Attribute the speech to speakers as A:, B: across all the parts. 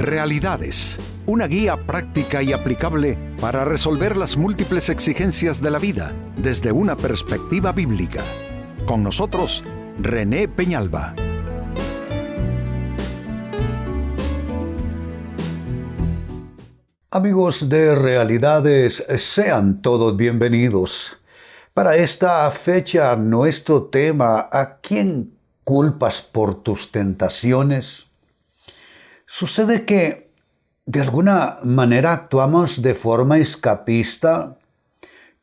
A: Realidades, una guía práctica y aplicable para resolver las múltiples exigencias de la vida desde una perspectiva bíblica. Con nosotros, René Peñalba.
B: Amigos de Realidades, sean todos bienvenidos. Para esta fecha, nuestro tema, ¿a quién culpas por tus tentaciones? Sucede que de alguna manera actuamos de forma escapista,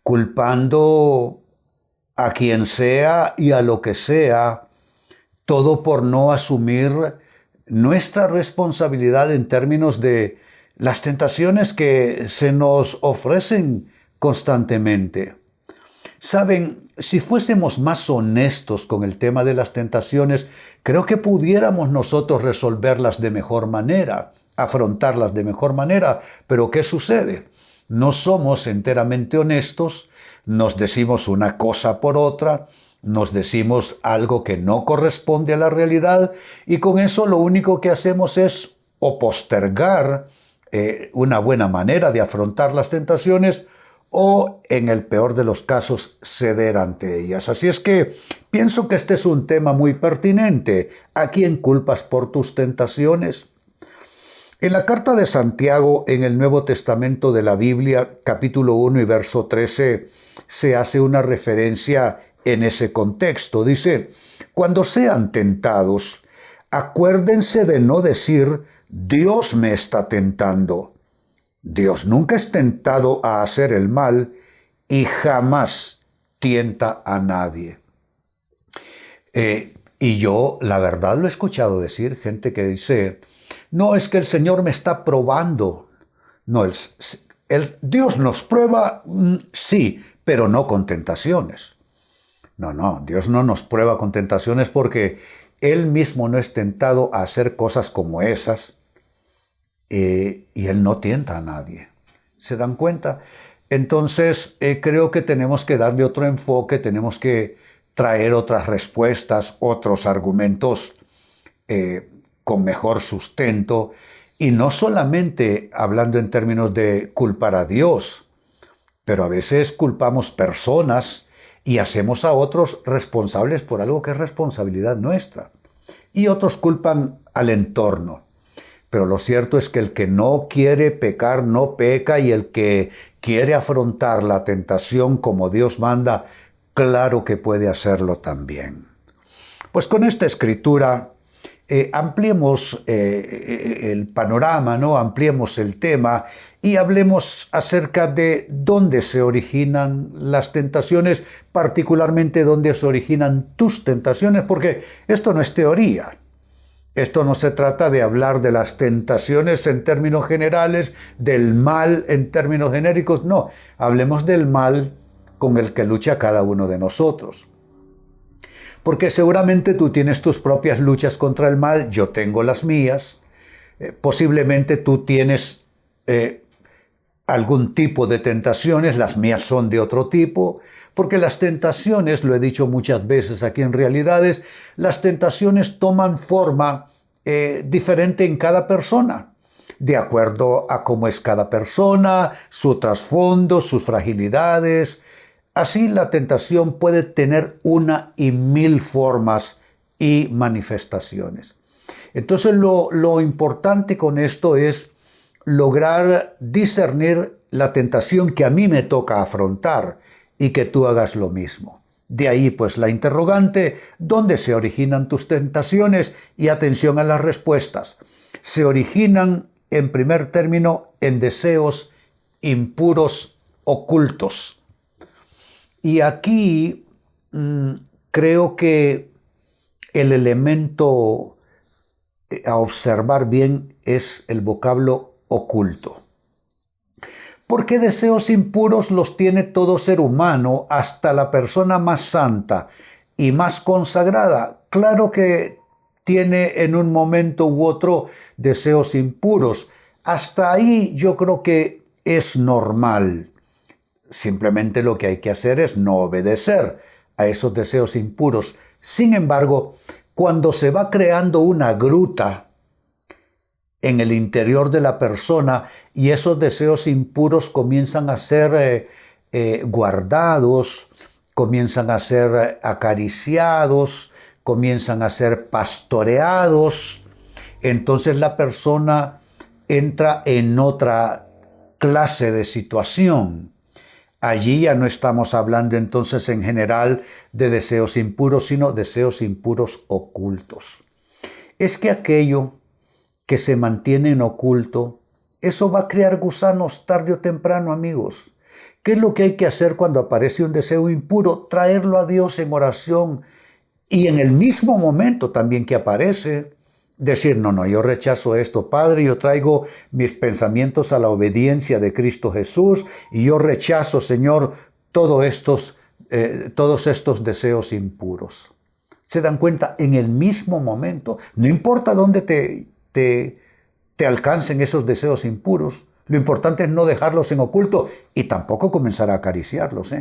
B: culpando a quien sea y a lo que sea, todo por no asumir nuestra responsabilidad en términos de las tentaciones que se nos ofrecen constantemente. Saben, si fuésemos más honestos con el tema de las tentaciones, creo que pudiéramos nosotros resolverlas de mejor manera, afrontarlas de mejor manera. Pero ¿qué sucede? No somos enteramente honestos, nos decimos una cosa por otra, nos decimos algo que no corresponde a la realidad y con eso lo único que hacemos es o postergar una buena manera de afrontar las tentaciones o, en el peor de los casos, ceder ante ellas. Así es que pienso que este es un tema muy pertinente. ¿A quién culpas por tus tentaciones? En la carta de Santiago, en el Nuevo Testamento de la Biblia, capítulo 1 y verso 13, se hace una referencia en ese contexto. Dice, cuando sean tentados, acuérdense de no decir, Dios me está tentando. Dios nunca es tentado a hacer el mal y jamás tienta a nadie. Y yo, la verdad, lo he escuchado decir, gente que dice, no, es que el Señor me está probando. No, Dios nos prueba, sí, pero no con tentaciones. No, Dios no nos prueba con tentaciones porque Él mismo no es tentado a hacer cosas como esas. Y Él no tienta a nadie. ¿Se dan cuenta? Entonces, creo que tenemos que darle otro enfoque, tenemos que traer otras respuestas, otros argumentos con mejor sustento, y no solamente hablando en términos de culpar a Dios, pero a veces culpamos personas y hacemos a otros responsables por algo que es responsabilidad nuestra. Y otros culpan al entorno. Pero lo cierto es que el que no quiere pecar no peca y el que quiere afrontar la tentación como Dios manda, claro que puede hacerlo también. Pues con esta escritura ampliemos el panorama, ¿no? Ampliemos el tema y hablemos acerca de dónde se originan las tentaciones, particularmente dónde se originan tus tentaciones, porque esto no es teoría. Esto no se trata de hablar de las tentaciones en términos generales, del mal en términos genéricos, no. Hablemos del mal con el que lucha cada uno de nosotros. Porque seguramente tú tienes tus propias luchas contra el mal, yo tengo las mías. Posiblemente tú tienes algún tipo de tentaciones, las mías son de otro tipo, porque las tentaciones, lo he dicho muchas veces aquí en Realidades, las tentaciones toman forma diferente en cada persona, de acuerdo a cómo es cada persona, su trasfondo, sus fragilidades. Así la tentación puede tener una y mil formas y manifestaciones. Entonces lo importante con esto es lograr discernir la tentación que a mí me toca afrontar y que tú hagas lo mismo. De ahí pues la interrogante, ¿dónde se originan tus tentaciones? Y atención a las respuestas. Se originan, en primer término, en deseos impuros ocultos. Y aquí creo que el elemento a observar bien es el vocablo oculto. Porque deseos impuros los tiene todo ser humano, hasta la persona más santa y más consagrada. Claro que tiene en un momento u otro deseos impuros. Hasta ahí yo creo que es normal. Simplemente lo que hay que hacer es no obedecer a esos deseos impuros. Sin embargo, cuando se va creando una gruta en el interior de la persona y esos deseos impuros comienzan a ser guardados, comienzan a ser acariciados, comienzan a ser pastoreados. Entonces la persona entra en otra clase de situación. Allí ya no estamos hablando entonces en general de deseos impuros, sino deseos impuros ocultos. Es que aquello que se mantiene en oculto, eso va a crear gusanos tarde o temprano, amigos. ¿Qué es lo que hay que hacer cuando aparece un deseo impuro? Traerlo a Dios en oración y en el mismo momento también que aparece, decir, no, yo rechazo esto, Padre, yo traigo mis pensamientos a la obediencia de Cristo Jesús y yo rechazo, Señor, todos estos deseos impuros. ¿Se dan cuenta? En el mismo momento, no importa dónde te alcancen esos deseos impuros, lo importante es no dejarlos en oculto y tampoco comenzar a acariciarlos,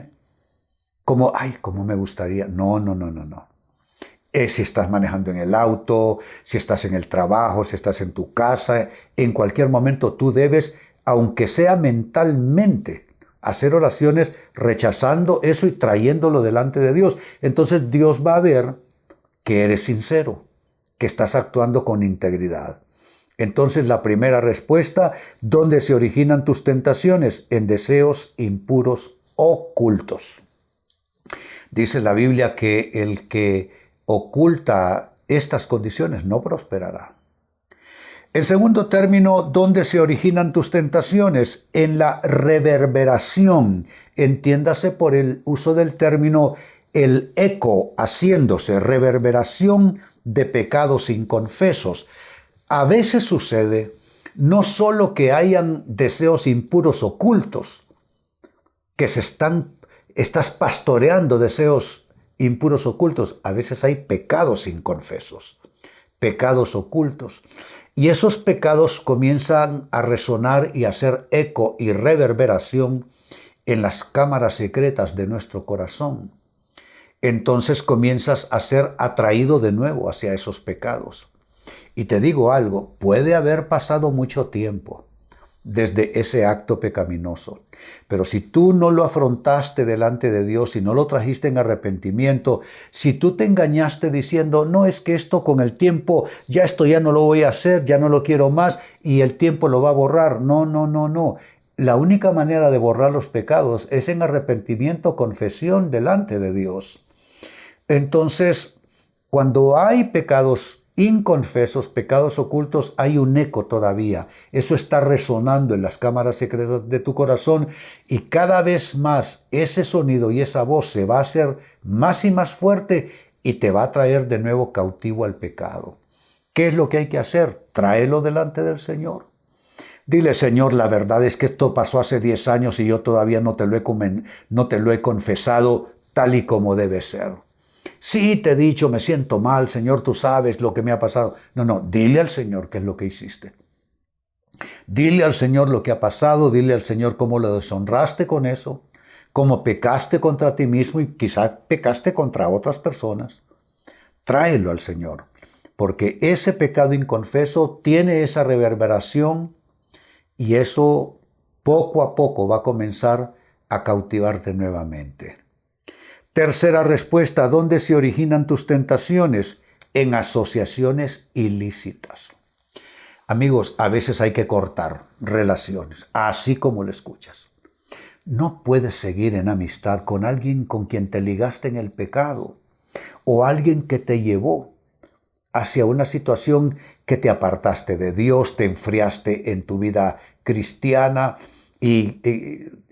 B: Como, cómo me gustaría. No. Si estás manejando en el auto, si estás en el trabajo, si estás en tu casa, en cualquier momento tú debes, aunque sea mentalmente, hacer oraciones rechazando eso y trayéndolo delante de Dios. Entonces Dios va a ver que eres sincero, que estás actuando con integridad. Entonces la primera respuesta, ¿dónde se originan tus tentaciones? En deseos impuros ocultos. Dice la Biblia que el que oculta estas condiciones no prosperará. En segundo término, ¿dónde se originan tus tentaciones? En la reverberación. Entiéndase por el uso del término el eco haciéndose, reverberación de pecados inconfesos. A veces sucede no solo que hayan deseos impuros ocultos, que estás pastoreando deseos impuros ocultos, a veces hay pecados inconfesos, pecados ocultos. Y esos pecados comienzan a resonar y a hacer eco y reverberación en las cámaras secretas de nuestro corazón. Entonces comienzas a ser atraído de nuevo hacia esos pecados. Y te digo algo, puede haber pasado mucho tiempo desde ese acto pecaminoso. Pero si tú no lo afrontaste delante de Dios, si no lo trajiste en arrepentimiento, si tú te engañaste diciendo, no, es que esto con el tiempo, esto ya no lo voy a hacer, ya no lo quiero más y el tiempo lo va a borrar. No. La única manera de borrar los pecados es en arrepentimiento, confesión delante de Dios. Entonces, cuando hay pecados inconfesos, pecados ocultos, hay un eco todavía. Eso está resonando en las cámaras secretas de tu corazón y cada vez más ese sonido y esa voz se va a hacer más y más fuerte y te va a traer de nuevo cautivo al pecado. ¿Qué es lo que hay que hacer? Tráelo delante del Señor. Dile, Señor, la verdad es que esto pasó hace 10 años y yo todavía no te lo he confesado tal y como debe ser. Sí, te he dicho, me siento mal, Señor, tú sabes lo que me ha pasado. No, dile al Señor qué es lo que hiciste. Dile al Señor lo que ha pasado, dile al Señor cómo lo deshonraste con eso, cómo pecaste contra ti mismo y quizá pecaste contra otras personas. Tráelo al Señor, porque ese pecado inconfeso tiene esa reverberación y eso poco a poco va a comenzar a cautivarte nuevamente. Tercera respuesta, ¿dónde se originan tus tentaciones? En asociaciones ilícitas. Amigos, a veces hay que cortar relaciones, así como lo escuchas. No puedes seguir en amistad con alguien con quien te ligaste en el pecado o alguien que te llevó hacia una situación que te apartaste de Dios, te enfriaste en tu vida cristiana y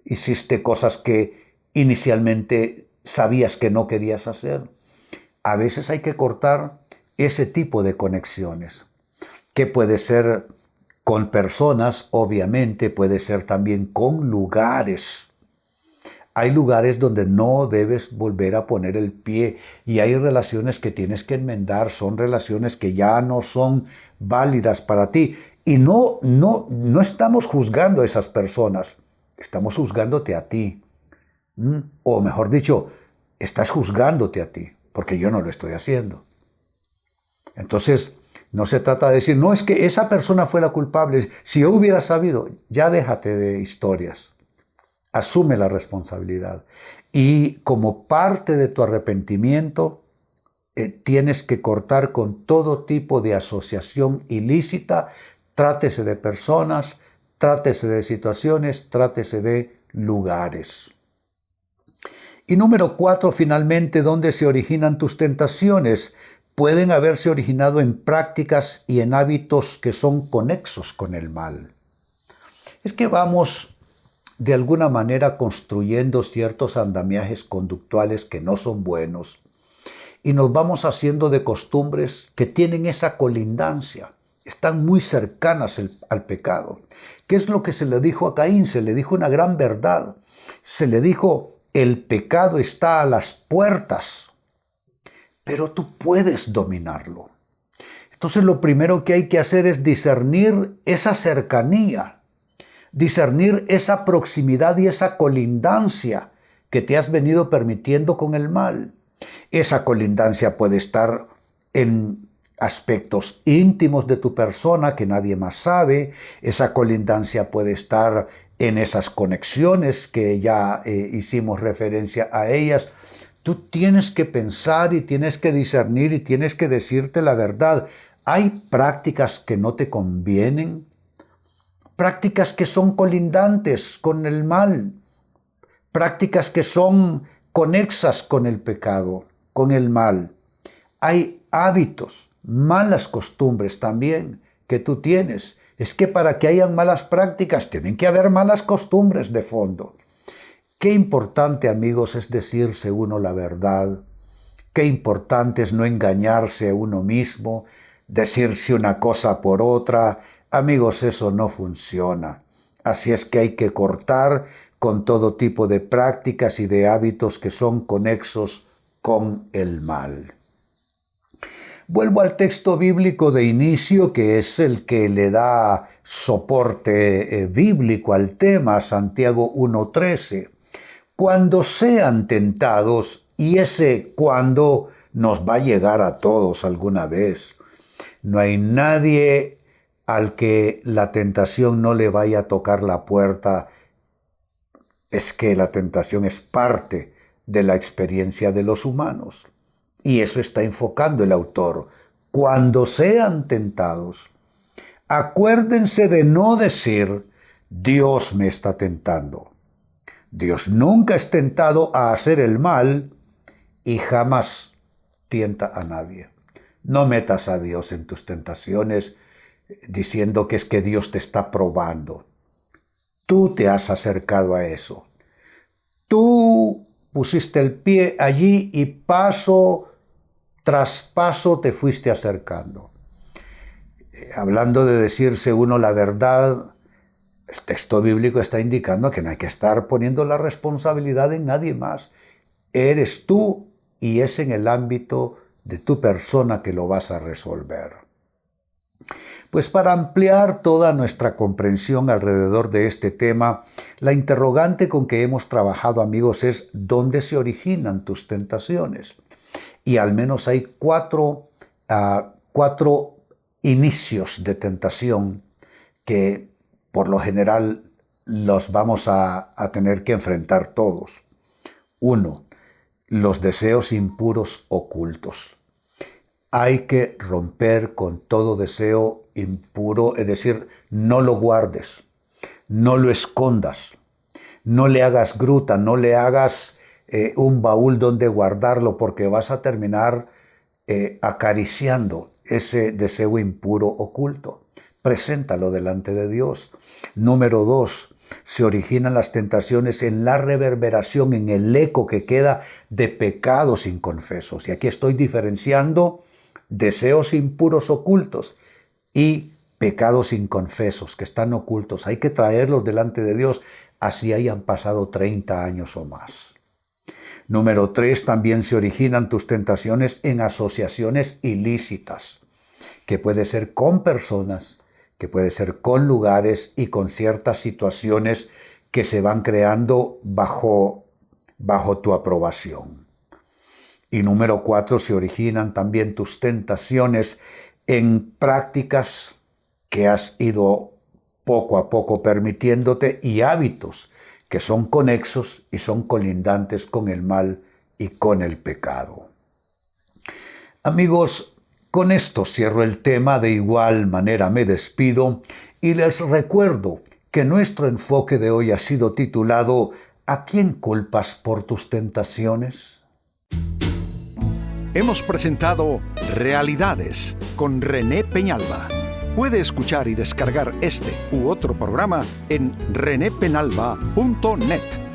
B: hiciste cosas que inicialmente sabías que no querías hacer. A veces hay que cortar ese tipo de conexiones, que puede ser con personas, obviamente, puede ser también con lugares. Hay lugares donde no debes volver a poner el pie y hay relaciones que tienes que enmendar, son relaciones que ya no son válidas para ti. Y no estamos juzgando a esas personas, estamos juzgándote a ti. O mejor dicho, estás juzgándote a ti, porque yo no lo estoy haciendo. Entonces, No se trata de decir, no, es que esa persona fue la culpable. Si yo hubiera sabido, ya déjate de historias. Asume la responsabilidad. Y como parte de tu arrepentimiento, tienes que cortar con todo tipo de asociación ilícita, trátese de personas, trátese de situaciones, trátese de lugares. Y número 4, finalmente, ¿dónde se originan tus tentaciones? Pueden haberse originado en prácticas y en hábitos que son conexos con el mal. Es que vamos de alguna manera construyendo ciertos andamiajes conductuales que no son buenos y nos vamos haciendo de costumbres que tienen esa colindancia, están muy cercanas al pecado. ¿Qué es lo que se le dijo a Caín? Se le dijo una gran verdad. Se le dijo, el pecado está a las puertas, pero tú puedes dominarlo. Entonces lo primero que hay que hacer es discernir esa cercanía, discernir esa proximidad y esa colindancia que te has venido permitiendo con el mal. Esa colindancia puede estar en aspectos íntimos de tu persona que nadie más sabe. Esa colindancia puede estar en esas conexiones que ya hicimos referencia a ellas. Tú tienes que pensar y tienes que discernir y tienes que decirte la verdad. Hay prácticas que no te convienen, prácticas que son colindantes con el mal, prácticas que son conexas con el pecado, con el mal. Hay hábitos, malas costumbres también que tú tienes. Es que para que hayan malas prácticas tienen que haber malas costumbres de fondo. Qué importante, amigos, es decirse uno la verdad. Qué importante es no engañarse a uno mismo, decirse una cosa por otra. Amigos, eso no funciona. Así es que hay que cortar con todo tipo de prácticas y de hábitos que son conexos con el mal. Vuelvo al texto bíblico de inicio, que es el que le da soporte bíblico al tema, Santiago 1:13. Cuando sean tentados, y ese cuando nos va a llegar a todos alguna vez. No hay nadie al que la tentación no le vaya a tocar la puerta. Es que la tentación es parte de la experiencia de los humanos. Y eso está enfocando el autor. Cuando sean tentados, acuérdense de no decir, Dios me está tentando. Dios nunca es tentado a hacer el mal y jamás tienta a nadie. No metas a Dios en tus tentaciones diciendo que es que Dios te está probando. Tú te has acercado a eso. Tú pusiste el pie allí y paso tras paso te fuiste acercando. Hablando de decirse uno la verdad, el texto bíblico está indicando que no hay que estar poniendo la responsabilidad en nadie más. Eres tú y es en el ámbito de tu persona que lo vas a resolver. Pues para ampliar toda nuestra comprensión alrededor de este tema, la interrogante con que hemos trabajado, amigos, es ¿dónde se originan tus tentaciones? Y al menos hay cuatro inicios de tentación que por lo general los vamos a tener que enfrentar todos. 1. Los deseos impuros ocultos. Hay que romper con todo deseo impuro, es decir, no lo guardes, no lo escondas, no le hagas gruta, no le hagas un baúl donde guardarlo, porque vas a terminar acariciando ese deseo impuro oculto. Preséntalo delante de Dios. Número 2, se originan las tentaciones en la reverberación, en el eco que queda de pecados inconfesos. Y aquí estoy diferenciando deseos impuros ocultos y pecados inconfesos que están ocultos. Hay que traerlos delante de Dios, así hayan pasado 30 años o más. Número 3, también se originan tus tentaciones en asociaciones ilícitas, que puede ser con personas, que puede ser con lugares y con ciertas situaciones que se van creando bajo tu aprobación. Y número 4, se originan también tus tentaciones en prácticas que has ido poco a poco permitiéndote y hábitos que son conexos y son colindantes con el mal y con el pecado. Amigos, con esto cierro el tema, de igual manera me despido y les recuerdo que nuestro enfoque de hoy ha sido titulado ¿A quién culpas por tus tentaciones?
A: Hemos presentado Realidades con René Peñalba. Puede escuchar y descargar este u otro programa en renépenalba.net.